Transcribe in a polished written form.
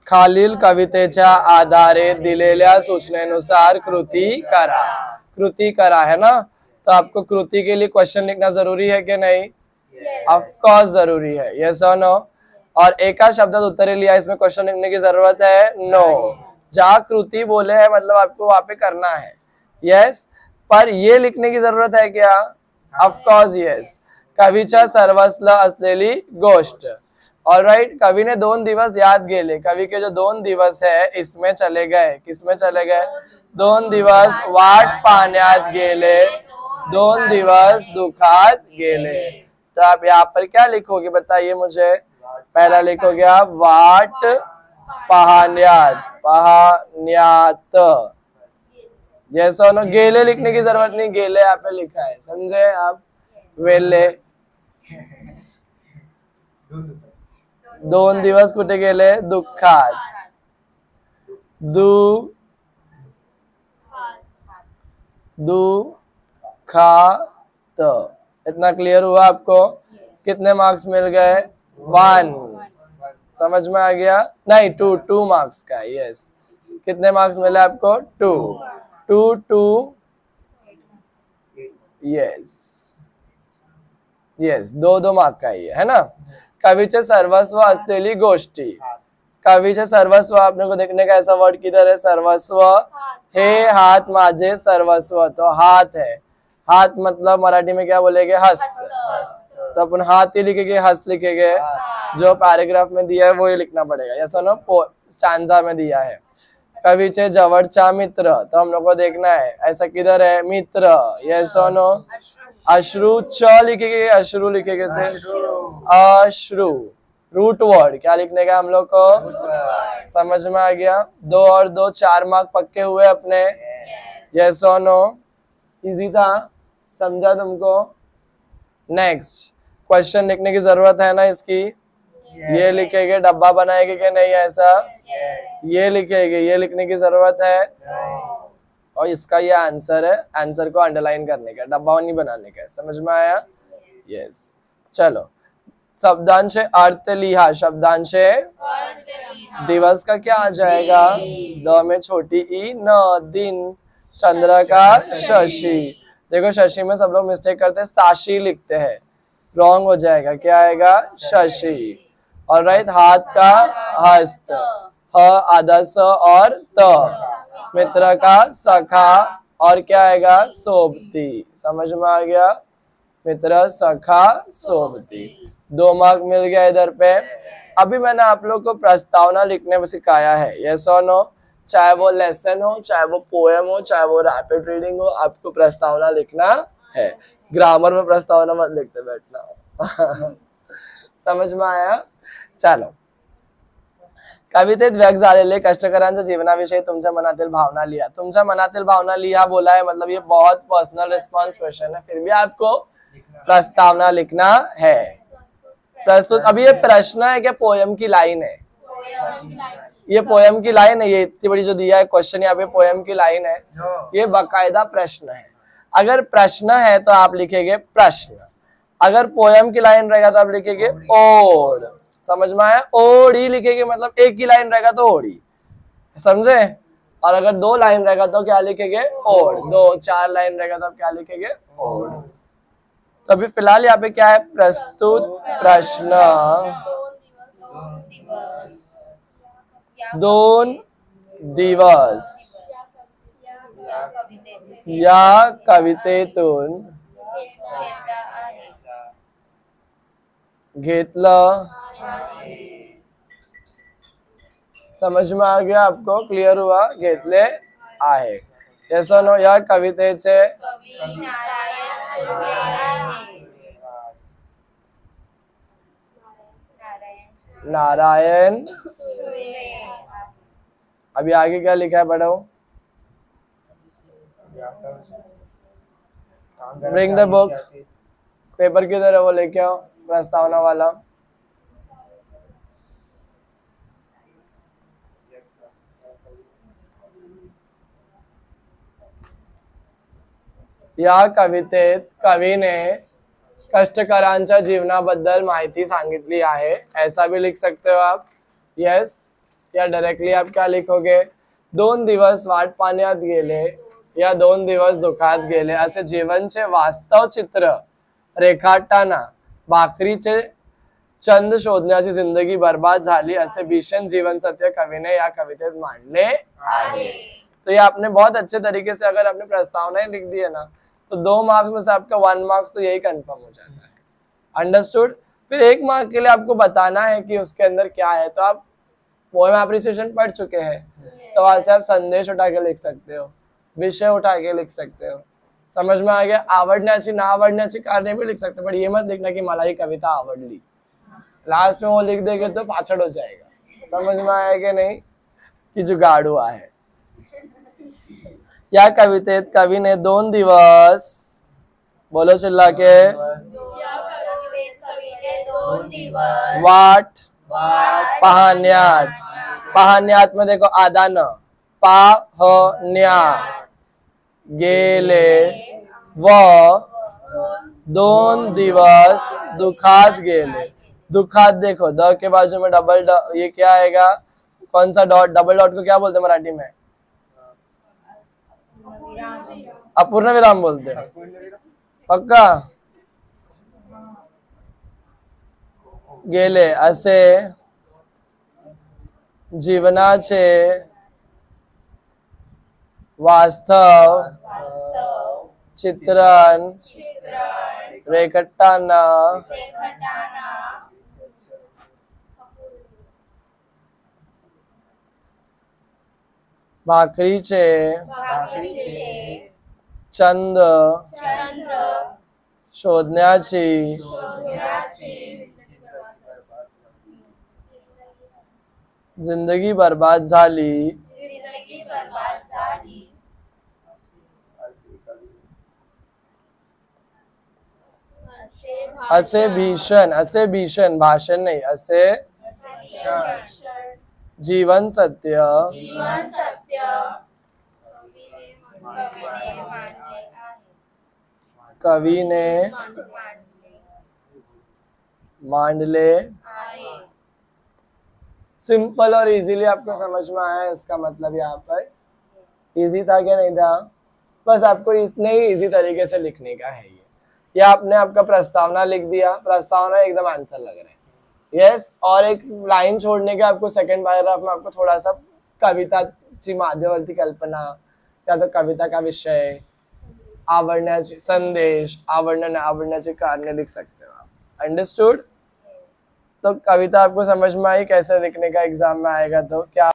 खालील कवितेच्या आधारे दिलेल्या सूचनेनुसार कृती करा। कृति करा है ना, तो आपको कृति के लिए क्वेश्चन लिखना जरूरी है कि नहीं? ऑफ कोर्स जरूरी है, यस और नो। और एका शब्द उत्तरे लिया, इसमें क्वेश्चन लिखने की जरूरत है? नो। जहाँ कृति बोले है मतलब आपको वहां पे करना है, यस। पर ये लिखने की जरूरत है क्या? Of course yes. कवीच्या सर्वस्व असलेली गोष्ट। ऑलराइट, कवि ने 2 दिवस याद गेले, कवि के जो 2 दिवस है इसमें चले गए, किसमें चले गए? 2 दिवस वाट पाहण्यात गेले, 2 दिवस दुखात गेले। तो आप यहाँ पर क्या लिखोगे बताइए मुझे? पहला लिखोगे आप वाट पाहण्यात, पाहण्यात, यस और नो। गेले लिखने की जरूरत नहीं, गेले यहाँ पे लिखा है, समझे आप? वेले 2 दिवस कुठे गेले? दुःखात, दुःखात। इतना क्लियर हुआ आपको? कितने मार्क्स मिल गए? 1। समझ में आ गया? नहीं, 2 मार्क्स का, यस। कितने मार्क्स मिले आपको? 2 यस, 2 मार्क का ही है ना। कवीचे सर्वस्व असलेली गोष्टी। कवीचे सर्वस्व आपने को देखने का ऐसा वर्ड किधर है? सर्वस्व। हे हाथ माझे सर्वस्व, तो हाथ है। हाथ मतलब मराठी में क्या बोलेंगे? हस्त। तो अपन हाथ ही लिखेंगे, हस्त लिखेंगे। जो पैराग्राफ में दिया है वो ही लिखना पड़ेगा, यस और नो। स्टैंजा में दिया है कवीचे जवळचा मित्र, तो हम लोग को देखना है ऐसा किधर है? मित्र, यस और नो। अश्रु च लिखेंगे, अश्रु लिखेंगे से अश्रु। रूट वर्ड क्या लिखने का हम लोग को? समझ में आ गया? 2 और 2 4 मार्क पक्के हुए अपने, यस और नो। इजी था, समझा तुमको? नेक्स्ट क्वेश्चन लिखने की जरूरत है ना इसकी? ये लिखेंगे, डब्बा बनाएंगे कि नहीं ऐसा? ये लिखेंगे, ये लिखने की जरूरत है? और इसका ये आंसर है, आंसर को अंडरलाइन करने का, डब्बा नहीं बनाने का। समझ में आया? यस। चलो, शब्दांश अर्थ लिहा। शब्दांश दिवस का क्या आ जाएगा? द में छोटी ई, न दिन। चंद्र का शशि। देखो शशि में सब लोग मिस्टेक करते हैं, साशी लिखते हैं, रॉन्ग हो जाएगा। क्या आएगा? शशि। और राइट, हाथ का हस्त, ह आधा स और त। मित्र का सखा, और क्या आएगा? सोबती। समझ में आ गया? मित्र, सखा, सोबती। 2 मार्क मिल गया इधर पे। अभी मैंने आप लोग को प्रस्तावना लिखने में सिखाया है, यस और नो। चाहे वो लेसन हो, चाहे वो पोएम हो, चाहे वो रैपिड रीडिंग हो, आपको प्रस्तावना लिखना है। ग्रामर में प्रस्तावना मत लिखते बैठना। समझ में आया? चलो, कवितेत व्यक्त झालेले कष्टकरांच्या जीवनाविषयी तुमच्या मनातील भावना लिहा। तुमच्या मनातील भावना लिहा बोला है, मतलब ये बहुत पर्सनल रिस्पॉन्स क्वेश्चन है, फिर भी आपको प्रस्तावना लिखना है। प्रस्तुत, अभी ये प्रश्न है क्या पोयम की लाइन है? ये पोयम की लाइन है, ये इतनी बड़ी जो दिया है क्वेश्चन, यहाँ पे पोयम की लाइन है, ये बाकायदा प्रश्न है। अगर प्रश्न है तो आप लिखेंगे प्रश्न, अगर पोयम की लाइन रहेगा तो आप लिखेंगे ओड। समझ में आया? ओडी लिखेंगे, मतलब एक ही लाइन रहेगा तो ओडी, समझे? और अगर 2 लाइन रहेगा तो क्या लिखेंगे? ओड। 2 4 लाइन रहेगा तो आप क्या लिखेंगे? ओड। तो अभी फिलहाल यहाँ पे क्या है? प्रस्तुत प्रश्न 2 दिवस या कवितेतून घेतलं। समझ में आ गया आपको? क्लियर हुआ? घेतले आहे, यस और नो। या कवितेचे नारायण। अभी आगे क्या लिखा है पढ़ो? Bring the book. पेपर किधर है वो लेके आओ, प्रस्तावना वाला। या कवितेत कवीने कष्टकरांच्या जीवनाबद्दल माहिती सांगितली आहे, ऐसा भी लिख सकते हो आप, यस। या डायरेक्टली आप क्या लिखोगे, 2 दिवस वाट पाण्यात गेले या 2 दिवस दुखात गेले असे जीवनचे वास्तव चित्र रेखाटताना भाकरीचे चंद शोधण्याची जिंदगी बर्बाद झाली असे भीषण जीवन सत्य कवीने या कवितेत मांडले आहे। तो ये आपने बहुत अच्छे तरीके से अगर आपने प्रस्तावनाएं लिख दी है ना, तो 2 मार्क्स में से आपका 1 मार्क्स तो यही कंफर्म हो जाता है। अंडरस्टूड। फिर 1 मार्क के लिए आपको बताना है कि उसके अंदर क्या है। तो आप पोएम एप्रिसिएशन पढ़ चुके हैं, तो वहां से आप संदेश उठा के लिख सकते हो, विषय उठा के लिख सकते हो, समझ में आ गया। आवडण्याची ना आवडण्याची कारणे भी लिख सकते हो, पर ये मत लिखना कि मला ही कविता आवडली, लास्ट में वो लिख देंगे तो पाछड़ हो जाएगा। समझ में आया कि नहीं कि जुगाड़ू आहे। या कवितेत कवीने 2 दिवस, बोलो चिल्ला के, वाट पाहण्यात, पाहण्यात में देखो आदान, पाहण्यात गेले व 2 दिवस दुखात गेले। दुखात देखो द के बाजू में डबल ड, ये क्या आएगा, कौन सा डॉट, डबल डॉट को क्या बोलते हैं मराठी में, अपूर्ण विराम बोलते हैं, पक्का। गेले असे जीवनाचे वास्तव चित्रण रेखाटताना भाकरीचे चंद शोधण्याची जिंदगी बर्बाद झाली असे भीषण, असे भीषण भाषण नाही, असे जीवन सत्य कवीने मांडले। सिंपल और इजीली आपको समझ में आया, इसका मतलब यहाँ पर इजी था क्या नहीं था, बस आपको इतने ही इजी तरीके से लिखने का है। ये आपने आपका प्रस्तावना लिख दिया, प्रस्तावना एकदम आंसर लग रहा है, यस। और एक लाइन छोड़ने के आपको सेकंड पैराग्राफ में आपको थोड़ा सा कविताची माध्यवर्ती कल्पना या तो कविता का विषय, आवडण्याची संदेश, आवडण्या न आवडण्याची कारणे लिख सकते हो आप। अंडरस्टूड। तो कविता आपको समझ में आई कैसे लिखने का एग्जाम में आएगा, तो क्या